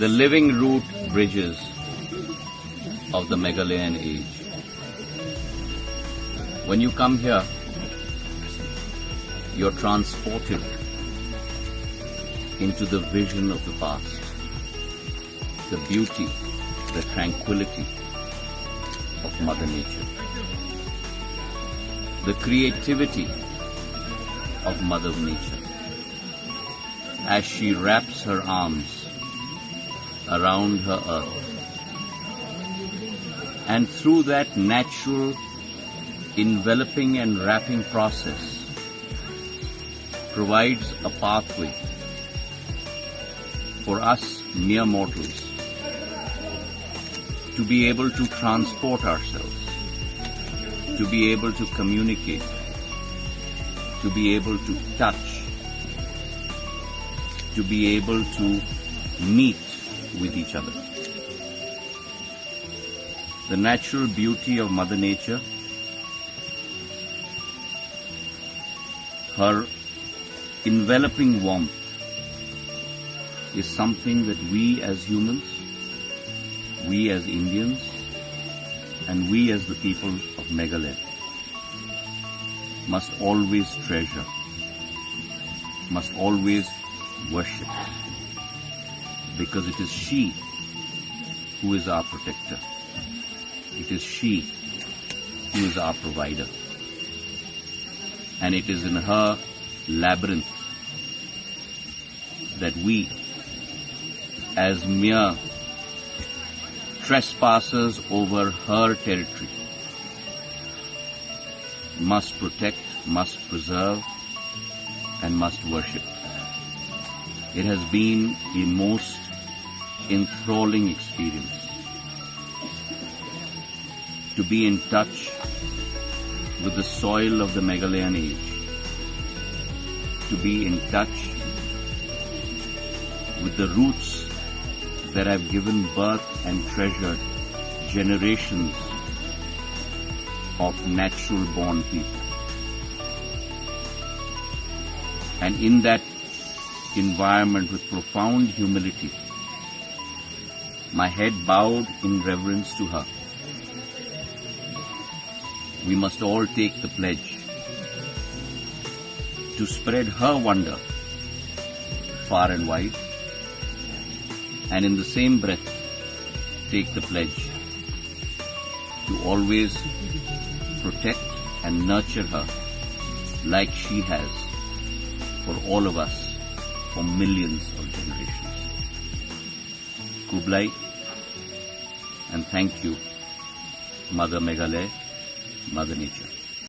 the living root bridges of the Meghalayan age. When you come here, you're transported into the vision of the past, the beauty, the tranquility of Mother Nature, the creativity of Mother Nature, as she wraps her arms around her earth. And through that natural enveloping and wrapping process provides a pathway for us mere mortals to be able to transport ourselves, to be able to communicate, to be able to touch, to be able to meet with each other. The natural beauty of Mother Nature, her enveloping warmth, is something that we as humans, we as Indians, and we as the people of Meghalaya must always treasure, must always worship, because it is she who is our protector. It is she who is our provider. And it is in her labyrinth that we, as mere trespassers over her territory, must protect, must preserve, and must worship. It has been a most enthralling experience to be in touch with the soil of the Meghalayan age, to be in touch with the roots that have given birth and treasured generations of natural-born people. And in that environment, with profound humility, my head bowed in reverence to her, we must all take the pledge to spread her wonder far and wide, and in the same breath take the pledge to always protect and nurture her like she has for all of us for millions of generations. Kublai, and thank you, Mother Meghalaya, Mother Nature.